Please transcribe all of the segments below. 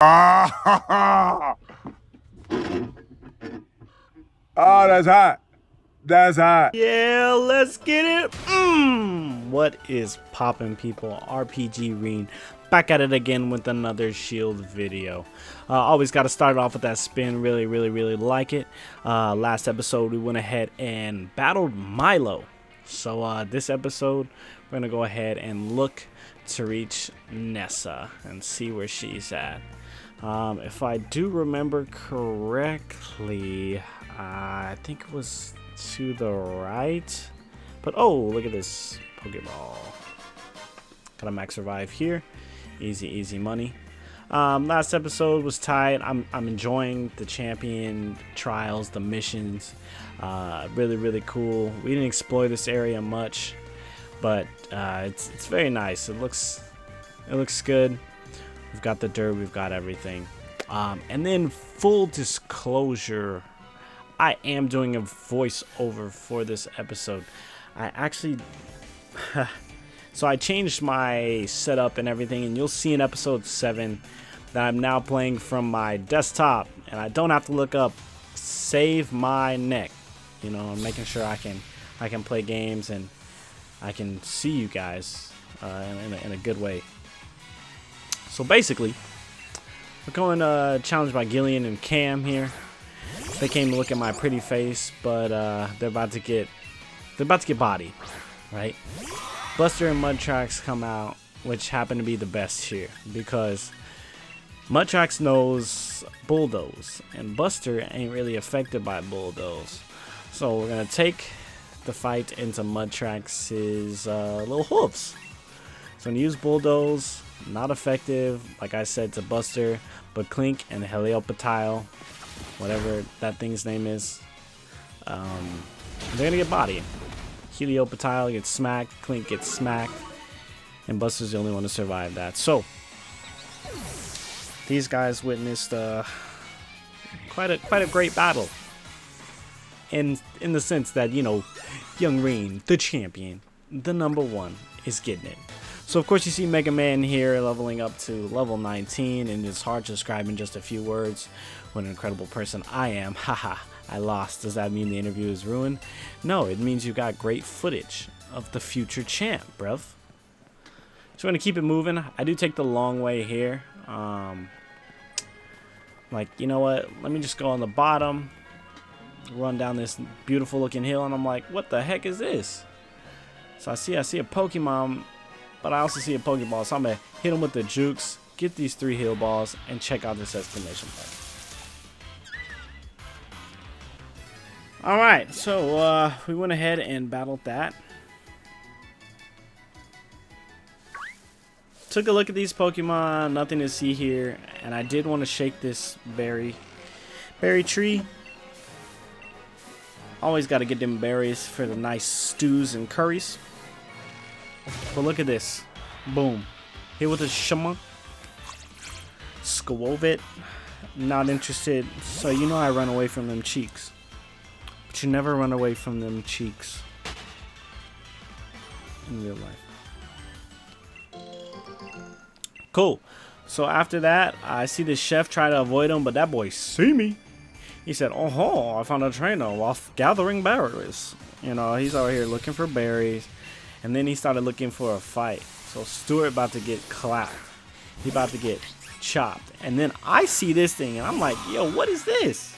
Ah, oh, that's hot. That's hot. Yeah, let's get it. What is poppin', people? RPG Reen back at it again with another Shield video. Always got to start off with that spin. Really like it. Last episode we went ahead and battled Milo. So this episode we're gonna go ahead and look to reach Nessa and see where she's at. If I do remember correctly, I think it was to the right. But oh, look at this Pokeball. Got a max revive here. Easy money. Last episode was tight. I'm enjoying the champion trials, the missions. Really cool. We didn't explore this area much, but it's very nice. It looks good. We've got the dirt, we've got everything. And then full disclosure, I am doing a voiceover for this episode. I actually so I changed my setup and everything, and you'll see in episode 7 that I'm now playing from my desktop, and I don't have to look up save my neck. You know, I'm making sure I can play games and I can see you guys in a good way. So basically, we're going challenged by Gillian and Cam here. They came to look at my pretty face, but they're about to get bodied, right? Buster and Mudtrax come out, which happen to be the best here because Mudtrax knows Bulldoze, and Buster ain't really affected by Bulldoze. So we're gonna take the fight into Mudtrax's little hooves. So I'm gonna use Bulldoze. Not effective, like I said, to Buster, but Klink and Helioptile, whatever that thing's name is, they're gonna get bodied. Helioptile gets smacked, Klink gets smacked, and Buster's the only one to survive that. So these guys witnessed quite a great battle. In the sense that, you know, young Reen, the champion, the #1, is getting it. So of course you see Mega Man here leveling up to level 19, and it's hard to describe in just a few words what an incredible person I am. Haha, I lost. Does that mean the interview is ruined? No, it means you got great footage of the future champ, bruv. So we're gonna keep it moving. I do take the long way here. Like, you know what? Let me just go on the bottom, run down this beautiful looking hill, and I'm like, what the heck is this? So I see a Pokemon, but I also see a Pokeball, so I'm going to hit him with the jukes, get these 3 heal balls, and check out this exclamation point. Alright, so we went ahead and battled that. Took a look at these Pokemon, nothing to see here, and I did want to shake this berry tree. Always got to get them berries for the nice stews and curries. But look at this. Boom. Here with a Shama. Skwovet. Not interested. So you know I run away from them cheeks. But you never run away from them cheeks in real life. Cool. So after that, I see the chef try to avoid him, but that boy see me. He said, oh, I found a trainer while gathering berries. You know, he's over here looking for berries. And then he started looking for a fight. So Stuart about to get clapped. He about to get chopped. And then I see this thing and I'm like, yo, what is this?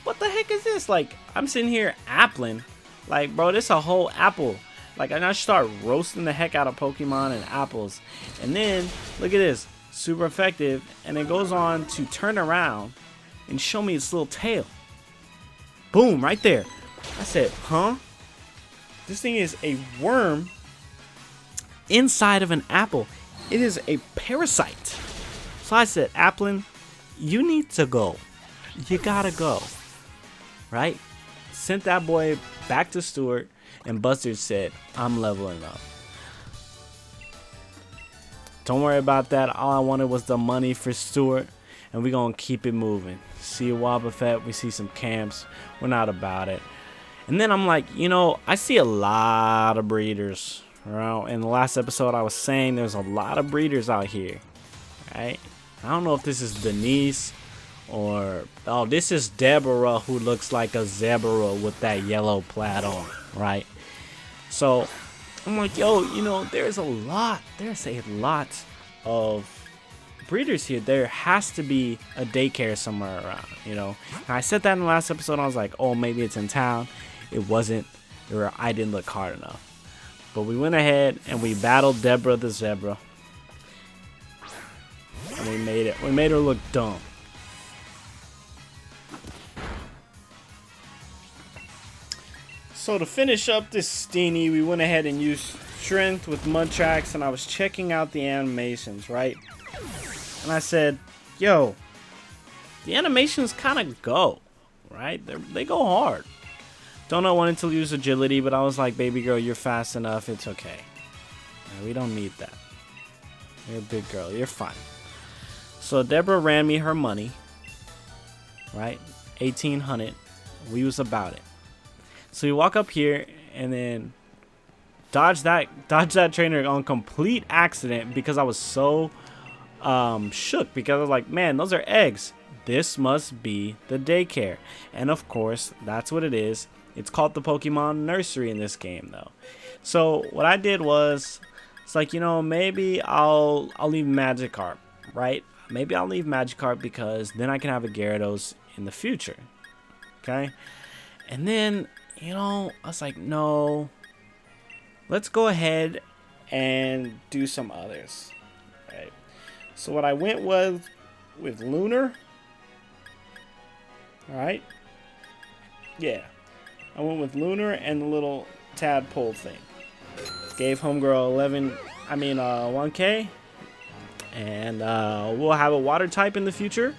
What the heck is this? Like, I'm sitting here appling. Like, bro, this a whole apple. Like, and I start roasting the heck out of Pokemon and apples. And then, look at this. Super effective. And it goes on to turn around and show me its little tail. Boom, right there. I said, huh? This thing is a worm inside of an apple. It is a parasite. So I said, Applin, you need to go. You gotta go. Right? Sent that boy back to Stuart, and Buster said, I'm leveling up. Don't worry about that. All I wanted was the money for Stuart, and we're gonna keep it moving. See a Wobbuffet, we see some camps. We're not about it. And then I'm like, you know, I see a lot of breeders. Right? In the last episode, I was saying there's a lot of breeders out here, right? I don't know if this is Denise or... Oh, this is Deborah, who looks like a zebra with that yellow plaid on, right? So I'm like, yo, you know, there's a lot of breeders here. There has to be a daycare somewhere around, you know. And I said that in the last episode. I was like, oh, maybe it's in town. It wasn't, or I didn't look hard enough. But we went ahead and we battled Deborah the zebra, and we made it. We made her look dumb. So to finish up this Steenie, we went ahead and used strength with mud tracks, and I was checking out the animations, right? And I said, yo, the animations kind of go, right? They go hard. Donut wanted to use agility, but I was like, baby girl, you're fast enough. It's okay. We don't need that. You're a big girl. You're fine. So Deborah ran me her money, right? 1,800. We was about it. So we walk up here and then dodge that trainer on complete accident because I was so shook, because I was like, man, those are eggs. This must be the daycare. And of course, that's what it is. It's called the Pokemon Nursery in this game, though. So what I did was, it's like, you know, maybe I'll leave Magikarp, right? Maybe I'll leave Magikarp because then I can have a Gyarados in the future. Okay? And then, you know, I was like, no, let's go ahead and do some others. Right? So what I went with Lunar. Alright? Yeah. I went with Lunar and the little tadpole thing. Gave Homegirl 1K. And we'll have a water type in the future.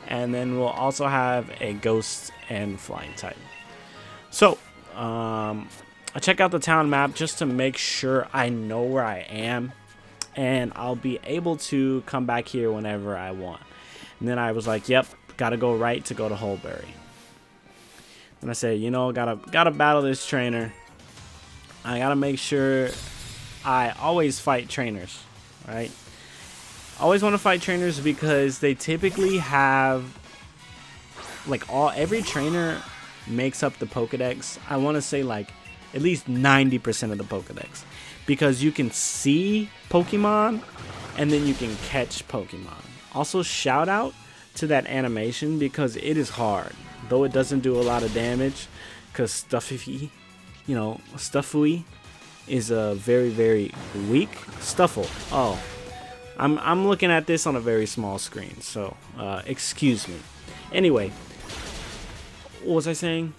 And then we'll also have a ghost and flying type. So, I check out the town map just to make sure I know where I am. And I'll be able to come back here whenever I want. And then I was like, yep, gotta go right to go to Holberry. And I said, you know, gotta battle this trainer. I gotta make sure I always fight trainers, right? Always want to fight trainers because they typically have, like, every trainer makes up the Pokedex. I want to say like at least 90% of the Pokedex, because you can see Pokemon and then you can catch Pokemon. Also, shout out to that animation because it is hard, though it doesn't do a lot of damage, because Stuffy is a very, very weak Stuffle. Oh, I'm looking at this on a very small screen, so excuse me. Anyway, what was I saying?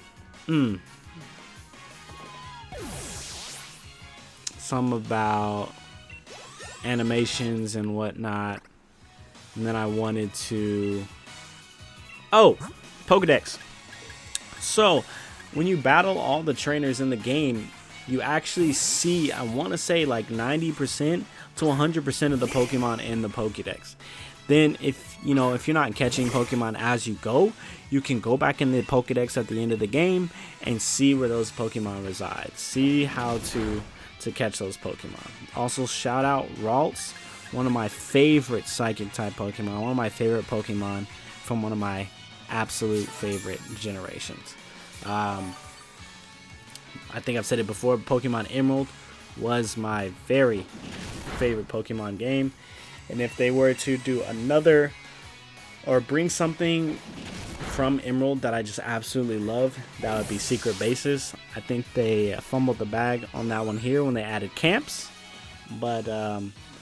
Some about animations and whatnot. And then I wanted to... Oh! Pokedex. So, when you battle all the trainers in the game, you actually see, I want to say like 90% to 100% of the Pokemon in the Pokedex. Then if you're not catching Pokemon as you go, you can go back in the Pokedex at the end of the game and see where those Pokemon reside. See how to catch those Pokemon. Also, shout out Ralts, one of my favorite Psychic type Pokemon, one of my favorite Pokemon from one of my absolute favorite generations. I think I've said it before, Pokemon Emerald was my very favorite Pokemon game. And if they were to do another or bring something from Emerald that I just absolutely love, that would be Secret Bases. I think they fumbled the bag on that one here when they added camps. But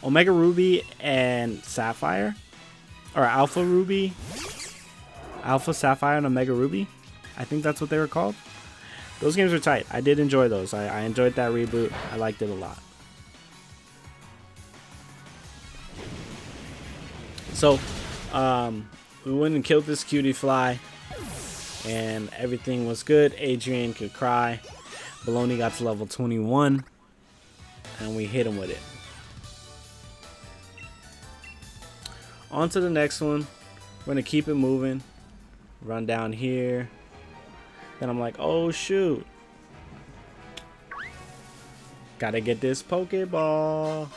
Omega Ruby and Sapphire, or Alpha Ruby, Alpha Sapphire and Omega Ruby, I think that's what they were called. Those games were tight. I did enjoy those. I enjoyed that reboot. I liked it a lot. So, we went and killed this cutie fly, and everything was good. Adrian could cry. Baloney got to level 21, and we hit him with it. On to the next one. We're going to keep it moving. Run down here. Then I'm like, oh shoot. Gotta get this Pokeball.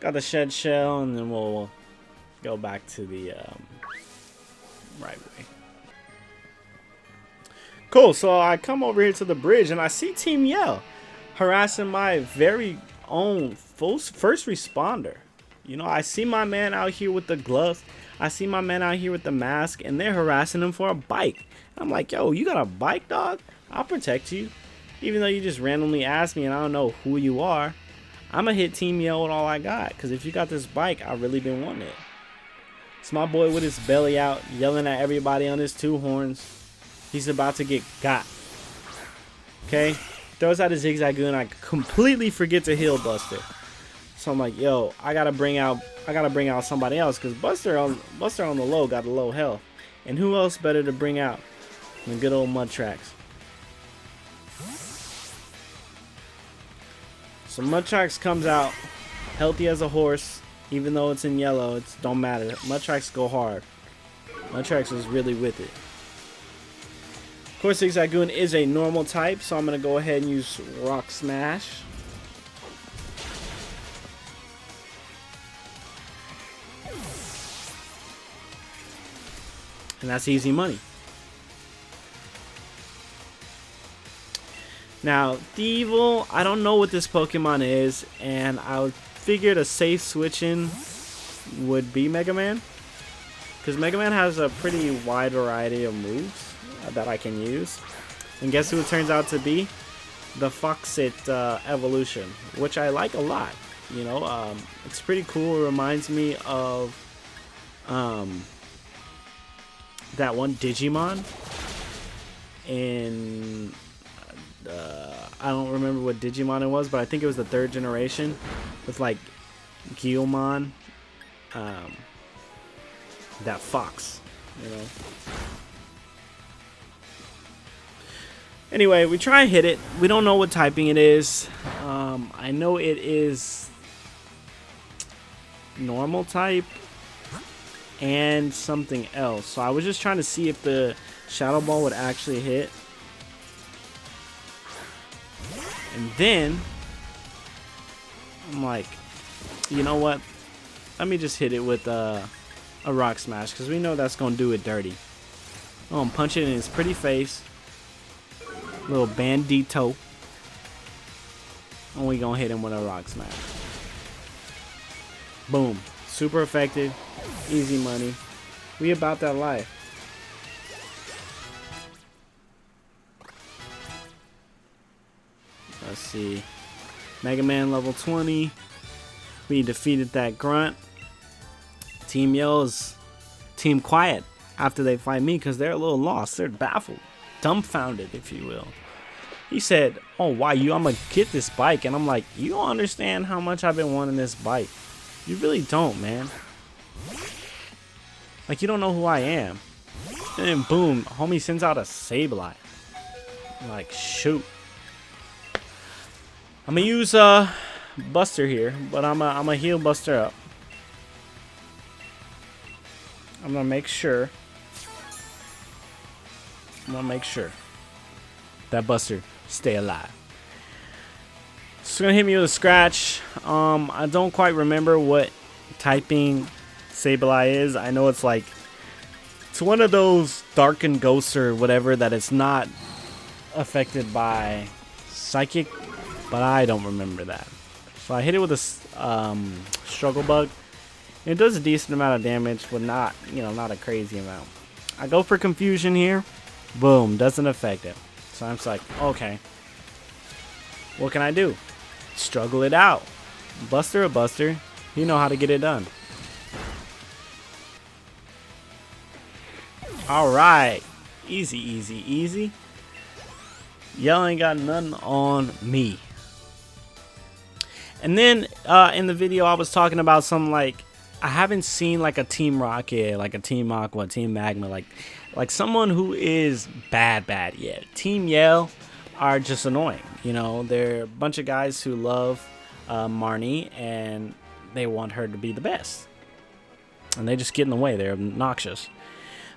Got the shed shell, and then we'll go back to the right way. Cool, so I come over here to the bridge, and I see Team Yell harassing my very own first responder. You know, I see my man out here with the gloves. I see my man out here with the mask, and they're harassing him for a bike. I'm like, yo, you got a bike, dog? I'll protect you. Even though you just randomly asked me and I don't know who you are, I'm going to hit Team Yell with all I got. Because if you got this bike, I've really been wanting it. It's my boy with his belly out, yelling at everybody on his two horns. He's about to get got. Okay? Throws out a Zigzagoon. I completely forget to heal Buster. So I'm like, yo, I gotta bring out somebody else, because Buster on the low got a low health. And who else better to bring out than good old Mudtrax? So Mudtrax comes out healthy as a horse, even though it's in yellow, it don't matter. Mudtrax go hard. Mudtrax was really with it. Of course, Zigzagoon is a normal type, so I'm gonna go ahead and use Rock Smash. And that's easy money. Now, Thievul, I don't know what this Pokemon is, and I figured a safe switch-in would be Mega Man. Because Mega Man has a pretty wide variety of moves that I can use. And guess who it turns out to be? The Foxit evolution, which I like a lot. You know, it's pretty cool. It reminds me of that one Digimon in I don't remember what Digimon it was, but I think it was the 3rd generation with like Guilmon, that fox, you know. Anyway, we try and hit it. We don't know what typing it is. I know it is normal type and something else. So I was just trying to see if the Shadow Ball would actually hit. And then I'm like, you know what? Let me just hit it with a Rock Smash, because we know that's gonna do it dirty. I'm gonna punch it in his pretty face. Little bandito. And we gonna hit him with a Rock Smash. Boom. Super effective. Easy money. We about that life. Let's see. Mega Man level 20. We defeated that grunt. Team Yell is Team Quiet after they fight me, because they're a little lost. They're baffled. Dumbfounded, if you will. He said, oh, why you? I'm gonna get this bike. And I'm like, you don't understand how much I've been wanting this bike. You really don't, man. Like, you don't know who I am. And then boom, homie sends out a Sableye. I'm like, shoot. I'm gonna use Buster here, but I'm gonna heal Buster up. I'm gonna make sure that Buster stay alive. It's gonna hit me with a scratch. I don't quite remember what typing Sableye is. I know it's like, it's one of those darkened ghosts or whatever that it's not affected by psychic, but I don't remember that. So I hit it with a Struggle Bug. It does a decent amount of damage, but not, you know, not a crazy amount. I go for Confusion here. Boom, doesn't affect it. So I'm just like, okay, what can I do? Struggle it out. Buster a Buster. You know how to get it done. Alright. Easy, easy, easy. Y'all ain't got nothing on me. And then in the video I was talking about some, like, I haven't seen like a Team Rocket, like a Team Aqua, Team Magma, like someone who is bad yet. Team Yell are just annoying. You know, they're a bunch of guys who love Marnie, and they want her to be the best. And they just get in the way. They're obnoxious.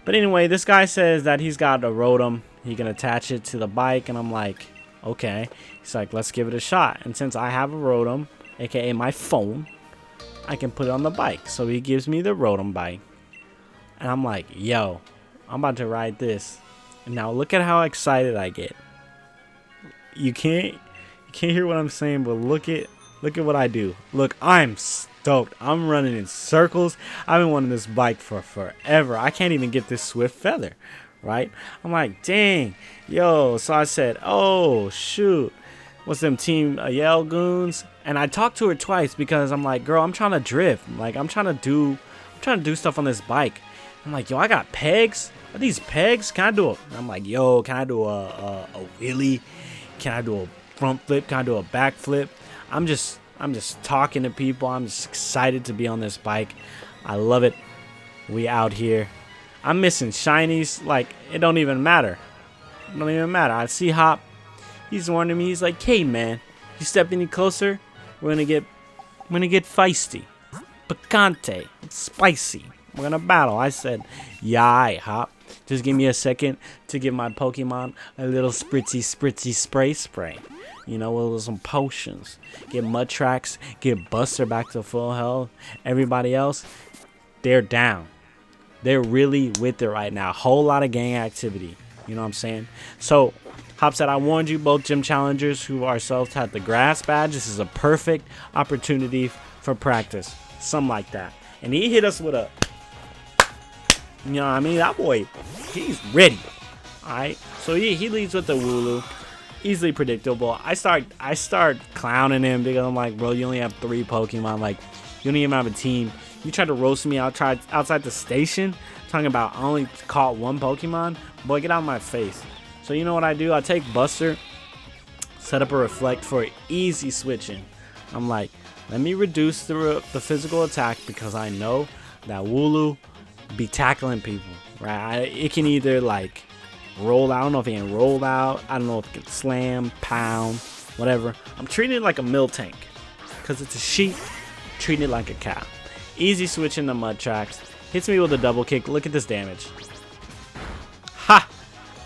But anyway, this guy says that he's got a Rotom. He can attach it to the bike, and I'm like, okay. He's like, let's give it a shot. And since I have a Rotom, aka my phone, I can put it on the bike. So he gives me the Rotom bike. And I'm like, yo, I'm about to ride this. And now look at how excited I get. You can't hear what I'm saying, but look at what I do. Look, I'm stoked. I'm running in circles. I've been wanting this bike for forever. I can't even get this Swift Feather, right? I'm like, dang, yo. So I said, oh shoot, what's them Team Yell goons? And I talked to her twice because I'm like, girl, I'm trying to drift. Like I'm trying to do stuff on this bike. I'm like, yo, I got pegs. Are these pegs? Can I do a? I'm like, yo, can I do a wheelie? Can I do a front flip? Can I do a back flip? I'm just talking to people. I'm just excited to be on this bike. I love it. We out here. I'm missing shinies. Like, it don't even matter. It don't even matter. I see Hop. He's warning me. He's like, hey man, you step any closer, we're gonna get feisty. Picante. It's spicy. We're gonna battle. I said, yeah, Hop. Just give me a second to give my Pokemon a little spritzy spray. You know, with some potions. Get Mudtrax, get Buster back to full health. Everybody else, they're down. They're really with it right now. Whole lot of gang activity. You know what I'm saying? So, Hop said, I warned you, both gym challengers who ourselves had the grass badge. This is a perfect opportunity for practice. Something like that. And he hit us with a, you know what I mean? That boy, he's ready. Alright? So he leads with the Wooloo. Easily predictable. I start clowning him because I'm like, bro, you only have 3 Pokemon. Like, you don't even have a team. You tried to roast me outside the station, talking about I only caught 1 Pokemon. Boy, get out of my face. So you know what I do? I take Buster, set up a Reflect for easy switching. I'm like, let me reduce the physical attack because I know that Wooloo be tackling people, right? It can either like roll out. I don't know if it can roll out. I don't know if it can slam, pound, whatever. I'm treating it like a Miltank because it's a sheep. Treating it like a cow. Easy switching the Mudtrax. Hits me with a double kick. Look at this damage. Ha!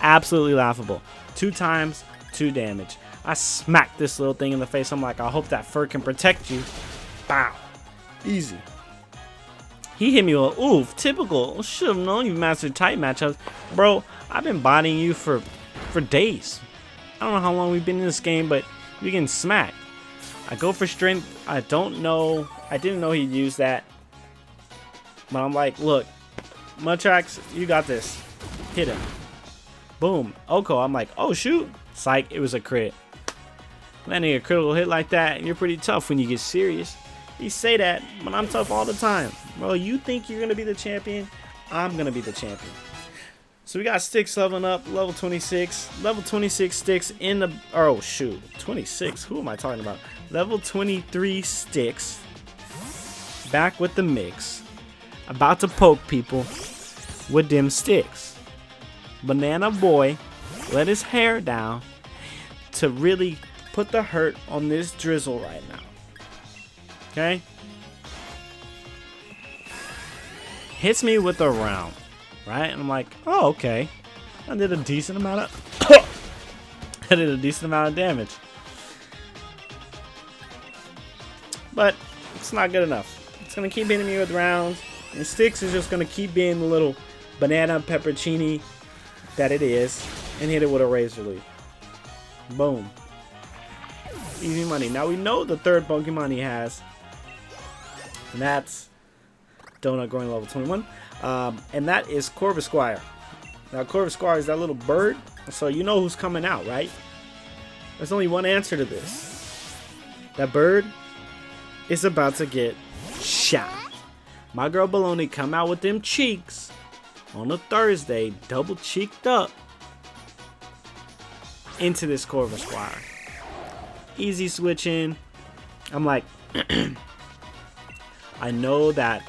Absolutely laughable. 2 times, 2 damage. I smacked this little thing in the face. I'm like, I hope that fur can protect you. Bow. Easy. He hit me with, oof, typical. Should have known you mastered tight matchups. Bro, I've been bodying you for days. I don't know how long we've been in this game, but you're getting smacked. I go for strength. I didn't know he'd use that. But I'm like, look, Mudtrax, you got this. Hit him. Boom. Oko, I'm like, oh shoot. Psych, it was a crit. Landing a critical hit like that, you're pretty tough when you get serious. You say that, but I'm tough all the time. Bro, you think you're going to be the champion? I'm going to be the champion. So we got Sticks leveling up, level 26. Level 26 Sticks in the... Oh, shoot. 26? Who am I talking about? Level 23 Sticks. Back with the mix. About to poke people with them sticks. Banana Boy let his hair down to really put the hurt on this Drizzle right now. Okay? Hits me with a round. Right? And I'm like, oh, okay. I did a decent amount of I did a decent amount of damage. But it's not good enough. It's gonna keep hitting me with rounds. And Sticks is just gonna keep being the little banana peppercini that it is. And hit it with a Razor Leaf. Boom. Easy money. Now we know the third Pokemon he has. And that's Donut growing level 21. And that is Corvisquire. Now Corvisquire is that little bird. So you know who's coming out, right? There's only one answer to this. That bird is about to get shot. My girl Baloney come out with them cheeks on a Thursday, double cheeked up into this Corvisquire. Easy switching. I'm like, I know that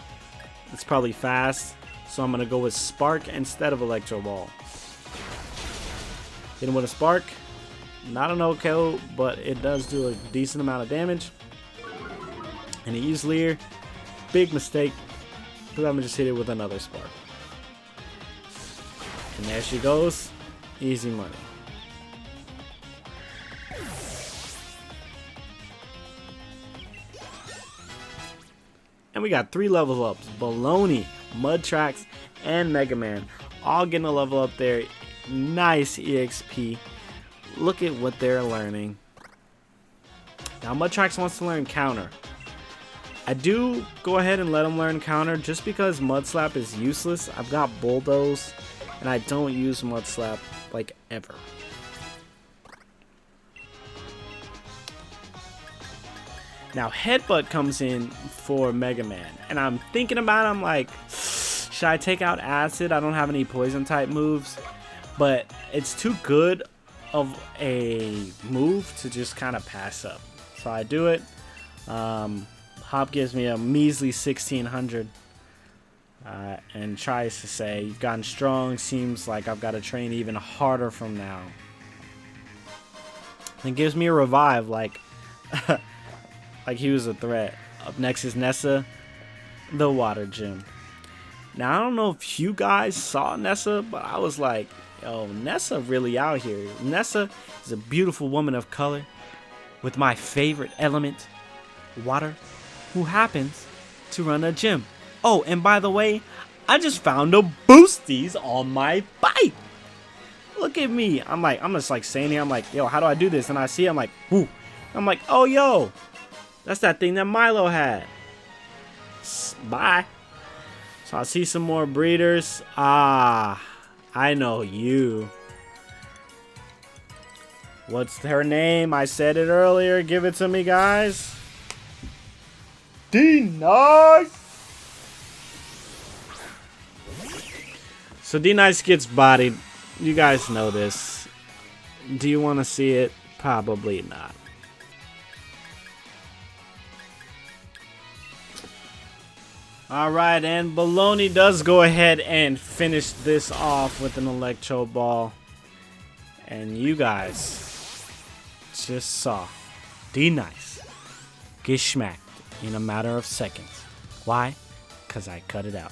it's probably fast, so I'm gonna go with Spark instead of Electro Ball. Hit him with a Spark. Not an OKO, but it does do a decent amount of damage. And he used Leer. Big mistake, because I'm gonna just hit it with another Spark. And there she goes. Easy money. And we got 3 level ups. Baloney, Mudtrax, and Mega Man. All getting a level up there. Nice EXP. Look at what they're learning. Now Mudtrax wants to learn counter. I do go ahead and let him learn counter just because Mud Slap is useless. I've got Bulldoze and I don't use Mud Slap like ever. Now Headbutt comes in for Mega Man, and I'm thinking about it, I'm like, should I take out Acid? I don't have any poison type moves, but it's too good of a move to just kind of pass up. So I do it. Hop gives me a measly 1600 and tries to say, you've gotten strong, seems like I've got to train even harder from now. And gives me a revive like like he was a threat. Up next is Nessa, the water gym. Now I don't know if you guys saw Nessa, but I was like, yo, Nessa really out here. Nessa is a beautiful woman of color with my favorite element, water, who happens to run a gym. Oh, and by the way, I just found a boosties on my bike. Look at me. I'm just like saying here, I'm like, yo, how do I do this? And I see, I'm like, whoo. I'm like, oh, yo, that's that thing that Milo had. Bye. So I see some more breeders. Ah, I know you. What's her name? I said it earlier. Give it to me, guys. D-Nice. So D-Nice gets bodied. You guys know this. Do you want to see it? Probably not. Alright, and Baloney does go ahead and finish this off with an Electro Ball. And you guys just saw D-Nice get smacked in a matter of seconds. Why? Because I cut it out.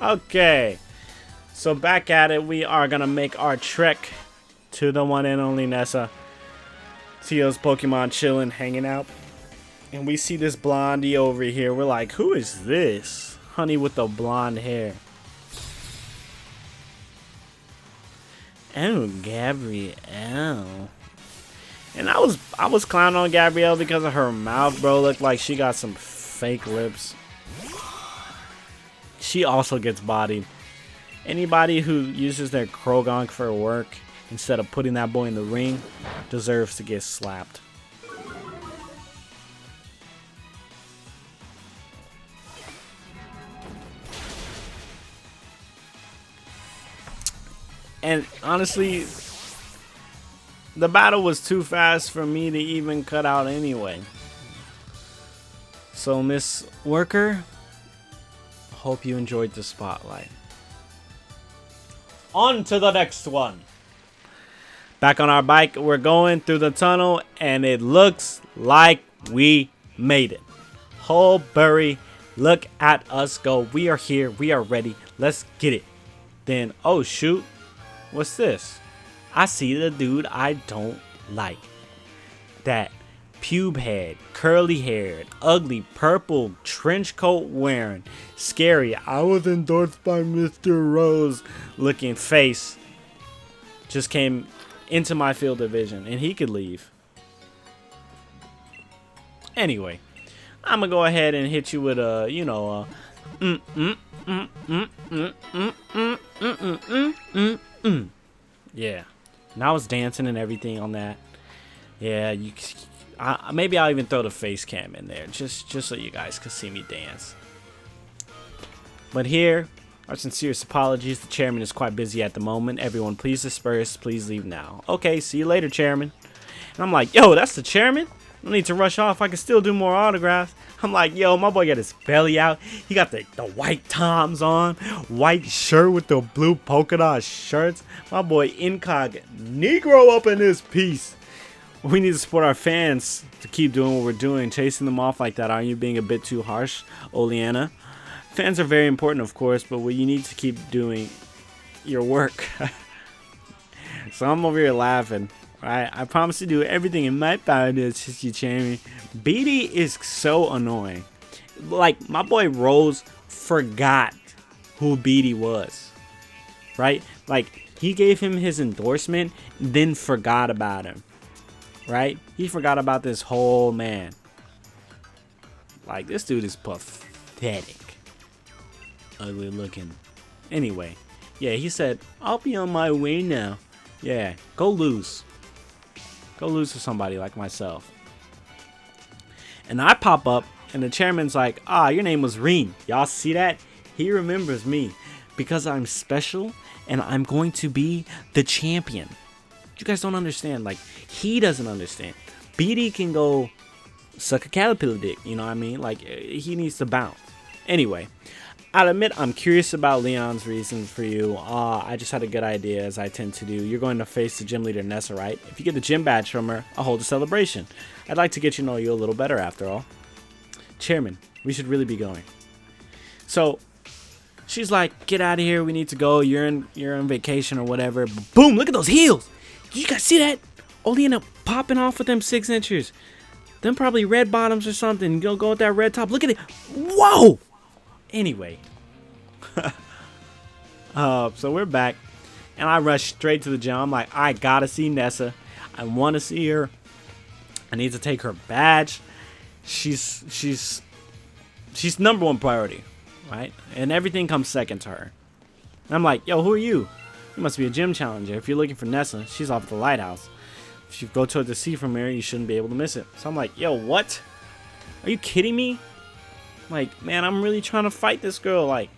Okay. So back at it, we are going to make our trek to the one and only Nessa. See those Pokemon chilling, hanging out. And we see this blondie over here. We're like, who is this? Honey with the blonde hair. Oh, Gabrielle. And I was clowning on Gabrielle because of her mouth, bro. Looked like she got some fake lips. She also gets bodied. Anybody who uses their Krogonk for work instead of putting that boy in the ring deserves to get slapped. And honestly, the battle was too fast for me to even cut out anyway. So Miss Worker, hope you enjoyed the spotlight. On to the next one. Back on our bike, we're going through the tunnel, and it looks like we made it. Hulkberry, look at us go. We are here. We are ready. Let's get it. Then, oh shoot. What's this? I see the dude I don't like. That pube head, curly haired, ugly purple trench coat wearing, scary, I was endorsed by Mr. Rose looking face just came into my field of vision, and he could leave. Anyway, I'm gonna go ahead and hit you with a, you know, yeah. And I was dancing and everything on that. Yeah, maybe I'll even throw the face cam in there just so you guys can see me dance. But here, our sincerest apologies. The chairman is quite busy at the moment. Everyone, please disperse. Please leave now. Okay, see you later, chairman. And I'm like, yo, that's the chairman? No need to rush off. I can still do more autographs. I'm like, yo, my boy got his belly out. He got the white Toms on. White shirt with the blue polka dot shirts. My boy Incog Negro up in this piece. We need to support our fans to keep doing what we're doing. Chasing them off like that, aren't you being a bit too harsh, Oleana? Fans are very important, of course, but you need to keep doing your work. So I'm over here laughing. Right? I promise to do everything in my power to assist you, Chairman. BD is so annoying. Like, my boy Rose forgot who BD was. Right? Like, he gave him his endorsement, then forgot about him. Right? He forgot about this whole man. Like, this dude is pathetic. Ugly looking. Anyway, yeah, he said, I'll be on my way now. Yeah, go lose. Go lose to somebody like myself. And I pop up, and the chairman's like, your name was Reen. Y'all see that? He remembers me because I'm special, and I'm going to be the champion. You guys don't understand. Like, he doesn't understand. BD can go suck a caterpillar dick. You know what I mean? Like, he needs to bounce. Anyway, I'll admit I'm curious about Leon's reasons for you. I just had a good idea, as I tend to do. You're going to face the gym leader, Nessa, right? If you get the gym badge from her, I'll hold a celebration. I'd like to get to know you a little better, after all. Chairman, we should really be going. So, she's like, get out of here. We need to go. You're on vacation or whatever. Boom, look at those heels. You guys see that? Only end up popping off with them 6 inches. Them probably red bottoms or something. Go with that red top. Look at it. Whoa! Anyway, so we're back, and I rush straight to the gym. I'm like, I gotta see Nessa. I want to see her. I need to take her badge. She's number 1 priority, right? And everything comes second to her. And I'm like, yo, who are you? You must be a gym challenger. If you're looking for Nessa, she's off at the lighthouse. If you go toward the sea from here, you shouldn't be able to miss it. So I'm like, yo, what? Are you kidding me? Like, man, I'm really trying to fight this girl. Like,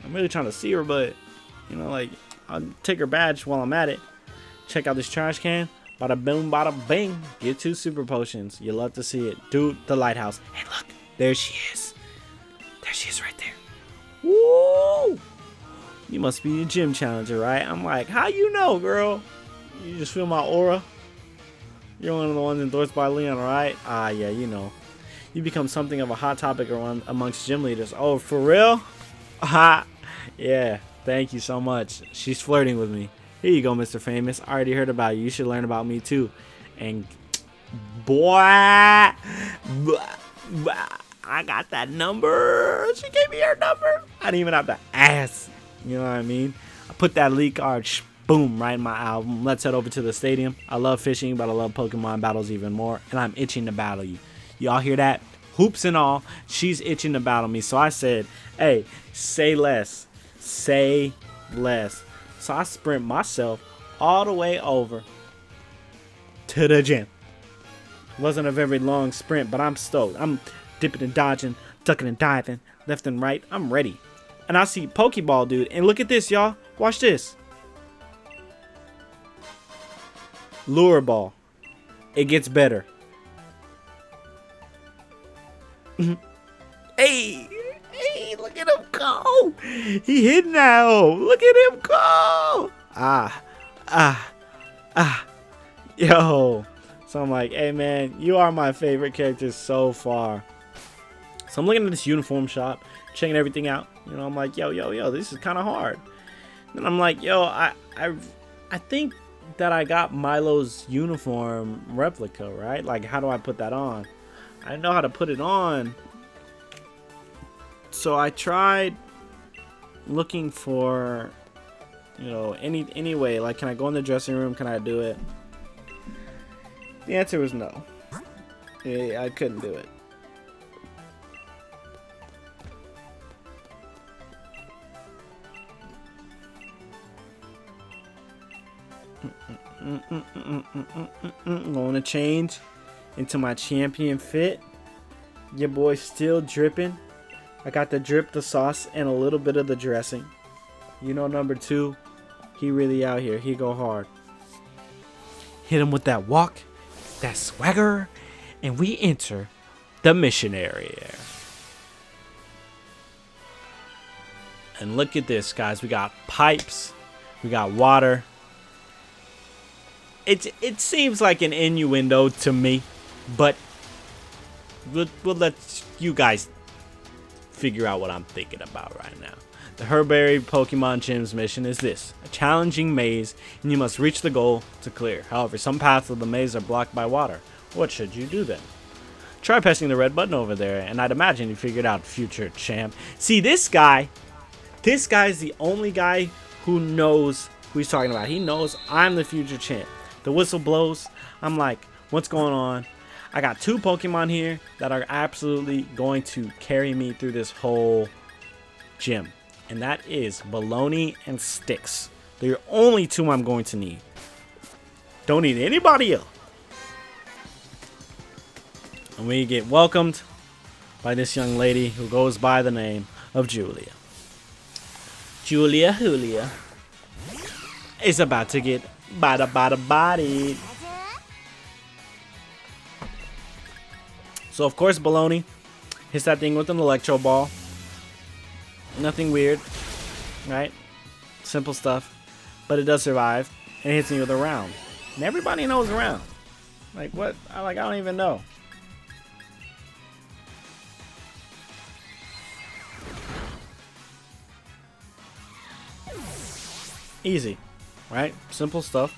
I'm really trying to see her, but, you know, like, I'll take her badge while I'm at it. Check out this trash can. Bada boom, bada bing. Get 2 super potions. You love to see it. Dude, the lighthouse. Hey, look. There she is. There she is right there. Woo! You must be a gym challenger, right? I'm like, how you know, girl? You just feel my aura? You're one of the ones endorsed by Leon, right? Yeah, you know. You become something of a hot topic amongst gym leaders. Oh, for real? Yeah, thank you so much. She's flirting with me. Here you go, Mr. Famous. I already heard about you. You should learn about me too. And boy, I got that number. She gave me her number. I didn't even have to ask. You know what I mean? I put that lead card, boom, right in my album. Let's head over to the stadium. I love fishing, but I love Pokemon battles even more. And I'm itching to battle you. Y'all hear that? Hoops and all. She's itching to battle me. So I said, hey, say less. Say less. So I sprint myself all the way over to the gym. Wasn't a very long sprint, but I'm stoked. I'm dipping and dodging, ducking and diving, left and right. I'm ready. And I see Pokeball dude. And look at this, y'all. Watch this. Lure ball. It gets better. Hey, look at him go. He hit now. Look at him go. Yo. So I'm like, hey, man, you are my favorite character so far. So I'm looking at this uniform shop, checking everything out. You know, I'm like, yo, this is kind of hard. And I'm like, yo, I think that I got Milo's uniform replica, right? Like, how do I put that on? I didn't know how to put it on. So I tried looking for, you know, any way. Like, can I go in the dressing room? Can I do it? The answer was no. Yeah, I couldn't do it. I'm going to change into my champion fit. Your boy's still dripping. I got the drip, the sauce, and a little bit of the dressing. You know, number 2, he really out here. He go hard. Hit him with that walk, that swagger, and we enter the mission area. And look at this, guys. We got pipes. We got water. It seems like an innuendo to me, but we'll let you guys figure out what I'm thinking about right now. The Herberry Pokemon Gym's mission is this: a challenging maze, and you must reach the goal to clear. However, some paths of the maze are blocked by water. What should you do then? Try pressing the red button over there, and I'd imagine you figured out, future champ. See, this guy's the only guy who knows who he's talking about. He knows I'm the future champ. The whistle blows. I'm like, what's going on? I got 2 Pokemon here that are absolutely going to carry me through this whole gym. And that is Baloney and Sticks. They're the only 2 I'm going to need. Don't need anybody else. And we get welcomed by this young lady who goes by the name of Julia. Julia is about to get body. So of course Baloney hits that thing with an Electro Ball. Nothing weird, right? Simple stuff, but it does survive and it hits me with a round. And everybody knows round. Like what? I don't even know. Easy, right? Simple stuff.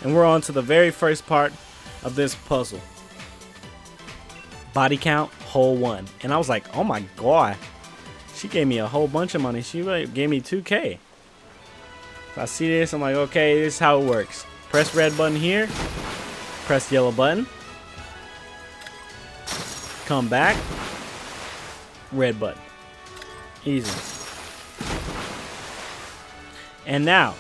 And we're on to the very first part of this puzzle. Body count, hole 1. And I was like, oh my god. She gave me a whole bunch of money. She really gave me 2K. So I see this, I'm like, okay, this is how it works. Press red button here. Press yellow button. Come back. Red button. Easy. And now,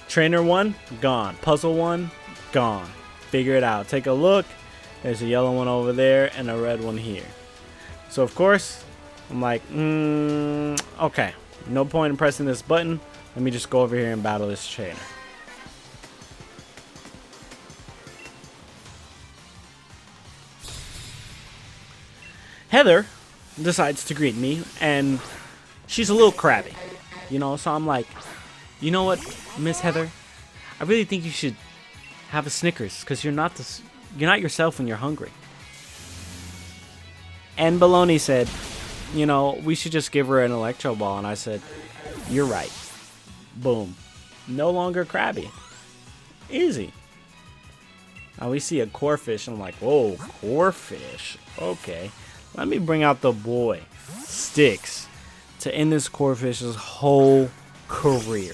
trainer 1, gone. Puzzle 1, gone. Figure it out. Take a look. There's a yellow one over there and a red one here. So of course, I'm like, okay. No point in pressing this button. Let me just go over here and battle this trainer. Heather decides to greet me, and she's a little crabby. You know, so I'm like, you know what, Miss Heather? I really think you should have a Snickers, because you're not yourself when you're hungry. And Baloney said, you know, we should just give her an Electro Ball. And I said, you're right. Boom. No longer crabby. Easy. Now we see a Corphish. I'm like, whoa, Corphish. Okay. Let me bring out the boy, Sticks, to end this Corphish's whole career.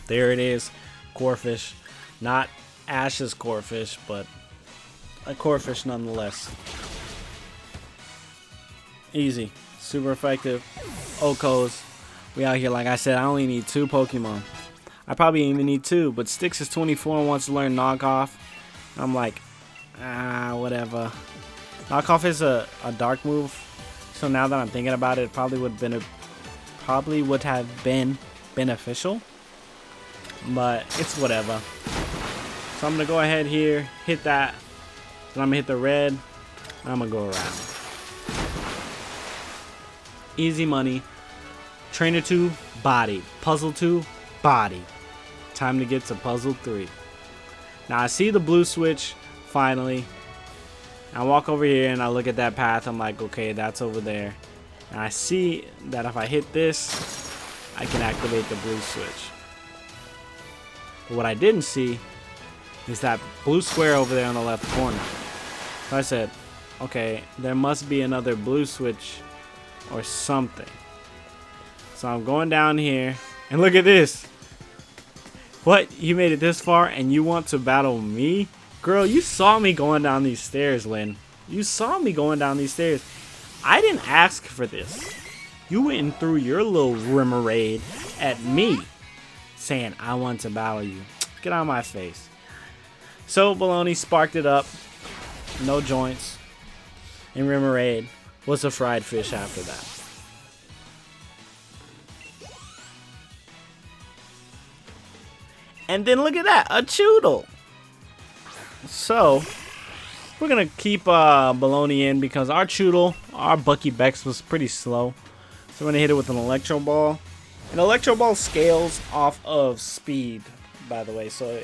There it is, Corphish. Not Ash's Corphish, but a Corphish nonetheless. Easy. Super effective. Okos. We out here, like I said, I only need 2 Pokemon. I probably even need 2, but Sticks is 24 and wants to learn Knockoff. I'm like, whatever. Knockoff is a dark move, so now that I'm thinking about it, it probably would have been beneficial, but it's whatever. So I'm gonna go ahead here, hit that, then I'm gonna hit the red, and I'm gonna go around. Easy money. Trainer 2, body. Puzzle 2, body. Time to get to puzzle 3. Now I see the blue switch finally. I walk over here and I look at that path. I'm like, okay, that's over there. And I see that if I hit this, I can activate the blue switch. But what I didn't see is that blue square over there on the left corner. So I said, okay, there must be another blue switch or something. So I'm going down here and look at this. What? You made it this far and you want to battle me? Girl, you saw me going down these stairs, Lynn. You saw me going down these stairs. I didn't ask for this. You went and threw your little Remoraid at me, saying I want to battle you. Get out of my face. So Baloney sparked it up. No joints. And Remoraid was a fried fish after that. And then look at that, a Choodle. So, we're going to keep Baloney in because our Choodle, our Bucky Bex was pretty slow. So we're going to hit it with an Electro Ball. An Electro Ball scales off of speed, by the way. So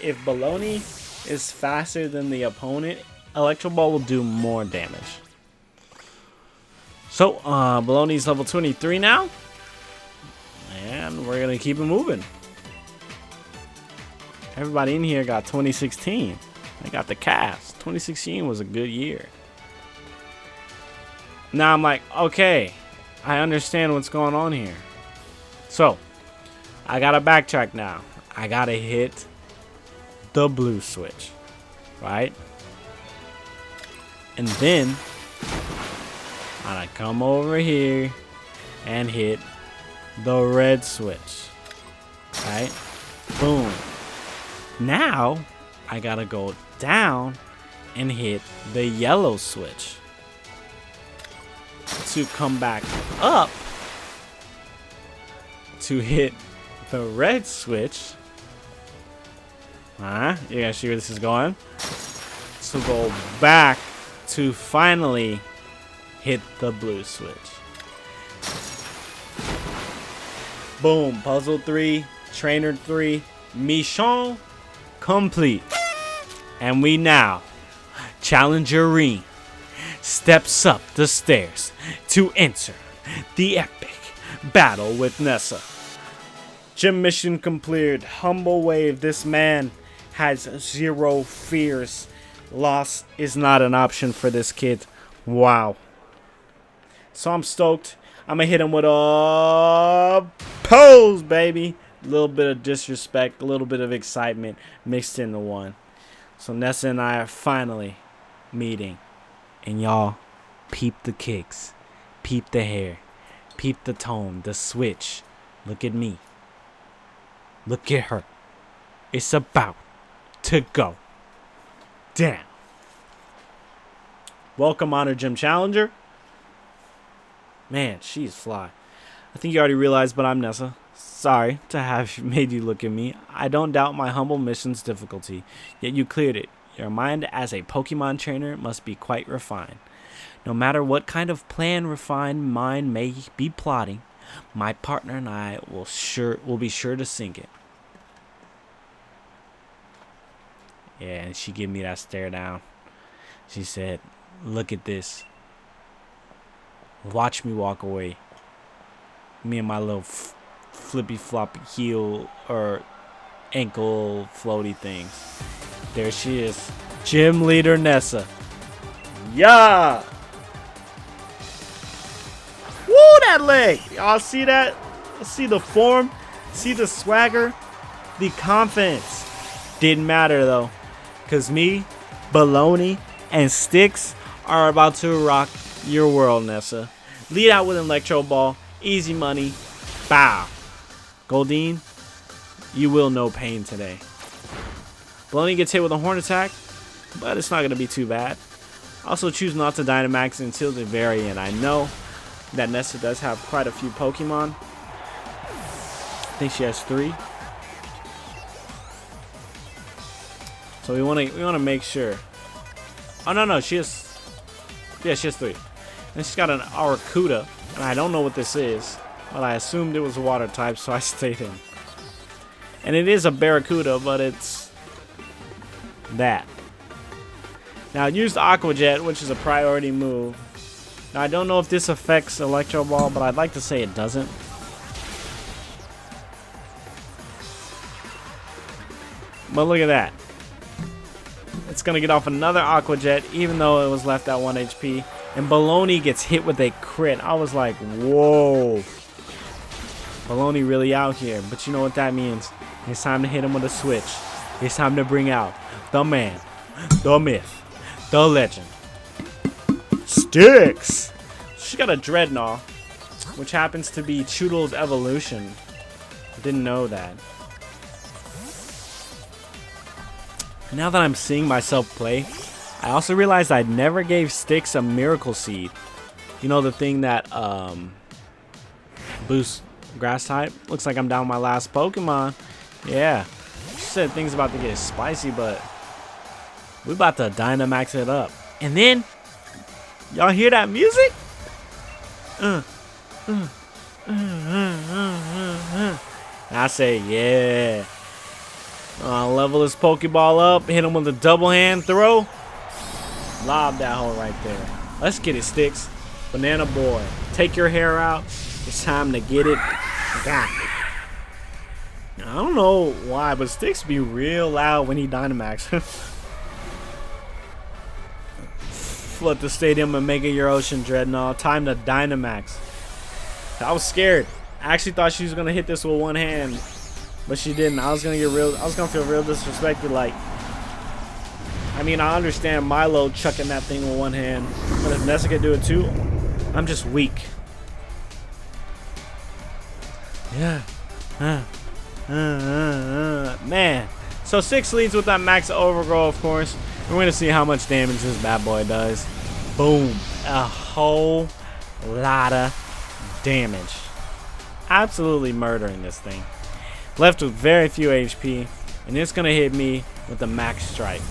if Baloney is faster than the opponent, Electro Ball will do more damage. So, Baloney's level 23 now. And we're going to keep it moving. Everybody in here got 2016. They got the cast. 2016 was a good year. Now I'm like, okay, I understand what's going on here. So, I gotta backtrack now. I gotta hit the blue switch, right? And then, I gotta come over here and hit the red switch, right? Boom. Now, I gotta go down and hit the yellow switch to come back up to hit the red switch. You guys see where this is going? So go back to finally hit the blue switch. Boom. Puzzle 3, Trainer 3, mission complete. And we now, Challenger Rean steps up the stairs to enter the epic battle with Nessa. Gym mission completed. Humble wave. This man has zero fears. Loss is not an option for this kid. Wow. So I'm stoked. I'm going to hit him with a pose, baby. A little bit of disrespect, a little bit of excitement mixed into one. So Nessa and I are finally meeting. And y'all, peep the kicks, peep the hair, peep the tone, the switch. Look at me. Look at her. It's about to go down. Welcome, Honor Gym Challenger. Man, she's fly. I think you already realized, but I'm Nessa. Sorry to have made you look at me. I don't doubt my humble mission's difficulty, yet you cleared it. Your mind as a Pokemon trainer must be quite refined. No matter what kind of plan refined mind may be plotting, my partner and I will be sure to sink it. Yeah, and she gave me that stare down. She said, "Look at this. Watch me walk away. Me and my little flippy floppy heel or ankle floaty things." There she is. Gym leader Nessa. Yeah. Woo, that leg. Y'all see that? See the form? See the swagger? The confidence. Didn't matter though. Because me, Baloney, and Sticks are about to rock your world, Nessa. Lead out with an Electro Ball. Easy money. Bow. Goldeen, you will know pain today. Baloney gets hit with a horn attack, but it's not going to be too bad. Also choose not to Dynamax until the very end. I know that Nessa does have quite a few Pokemon. I think she has 3. So we want to make sure. Oh no, she has 3. And she's got an Arcuda, and I don't know what this is, but I assumed it was a water type, so I stayed in. And it is a Barracuda, but it's that. Now, use the Aqua Jet, which is a priority move. Now, I don't know if this affects Electro Ball, but I'd like to say it doesn't. But look at that. It's going to get off another Aqua Jet, even though it was left at 1 HP. And Baloney gets hit with a crit. I was like, whoa. Baloney really out here. But you know what that means. It's time to hit him with a switch. It's time to bring out the man, the myth, the legend. Sticks! She got a Dreadnought, which happens to be Choodle's evolution. Didn't know that. Now that I'm seeing myself play, I also realized I never gave Sticks a Miracle Seed. You know, the thing that boosts grass type? Looks like I'm down my last Pokemon. Yeah. She said things about to get spicy, but we about to Dynamax it up. And then, y'all hear that music? I say, yeah. Level this Pokeball up, hit him with a double hand throw. Lob that hole right there. Let's get it, Sticks. Banana Boy, take your hair out. It's time to get it. God. I don't know why, but Sticks be real loud when he Dynamax. Flood the stadium and Mega Your Ocean Dreadnought. Time to Dynamax. I was scared. I actually thought she was gonna hit this with one hand, but she didn't. I was gonna feel real disrespected. Like, I mean, I understand Milo chucking that thing with one hand, but if Nessa could do it too, I'm just weak. Yeah. Man. So 6 leads with that max overgrow, of course. We're going to see how much damage this bad boy does. Boom. A whole lot of damage. Absolutely murdering this thing. Left with very few HP. And it's going to hit me with the max strike.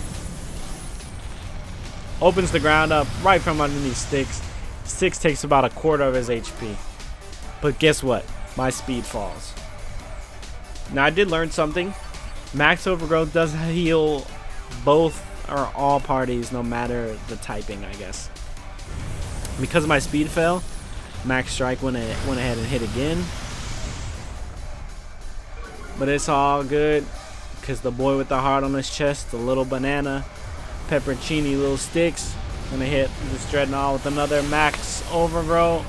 Opens the ground up right from underneath Sticks. Sticks takes about a quarter of his HP. But guess what? My speed falls. Now I did learn something. Max Overgrowth does heal both or all parties, no matter the typing, I guess. Because my speed fell, Max Strike went ahead and hit again. But it's all good, because the boy with the heart on his chest, the little banana, pepperoncini little Sticks, gonna hit this Dreadnought with another Max Overgrowth,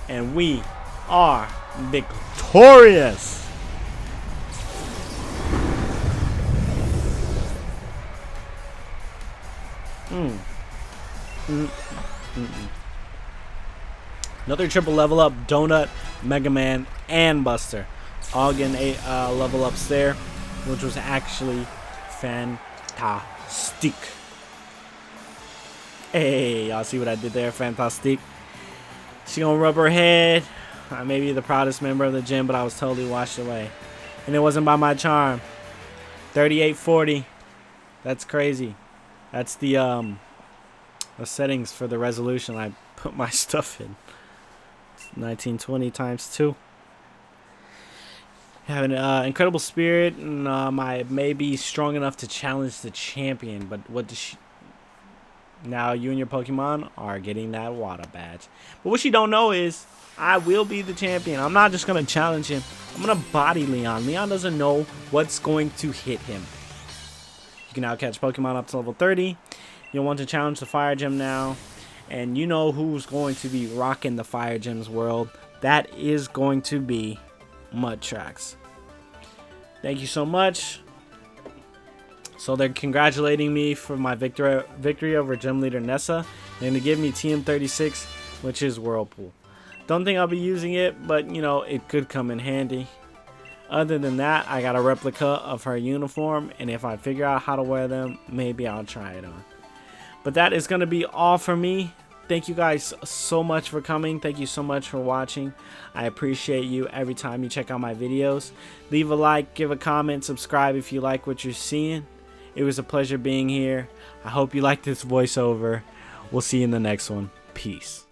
and we are victorious. Another triple level up, Donut, Mega Man, and Buster. All getting a level ups there, which was actually fantastic. Hey, y'all see what I did there? Fantastic. She gonna rub her head. I may be the proudest member of the gym, but I was totally washed away. And it wasn't by my charm. 3840. That's crazy. That's the settings for the resolution I put my stuff in. 1920 times 2. Have an incredible spirit, and I may be strong enough to challenge the champion. But what does she? Now you and your Pokemon are getting that water badge. But what she don't know is I will be the champion. I'm not just gonna challenge him. I'm gonna body Leon. Leon doesn't know what's going to hit him. You can now catch Pokemon up to level 30. You'll want to challenge the Fire Gym now. And you know who's going to be rocking the Fire Gym's world. That is going to be Mudtrax. Thank you so much. So they're congratulating me for my victory over Gym Leader Nessa. And to give me TM36, which is Whirlpool. Don't think I'll be using it, but you know, it could come in handy. Other than that, I got a replica of her uniform, and if I figure out how to wear them, maybe I'll try it on. But that is going to be all for me. Thank you guys so much for coming. Thank you so much for watching. I appreciate you every time you check out my videos. Leave a like, give a comment, subscribe if you like what you're seeing. It was a pleasure being here. I hope you like this voiceover. We'll see you in the next one. Peace.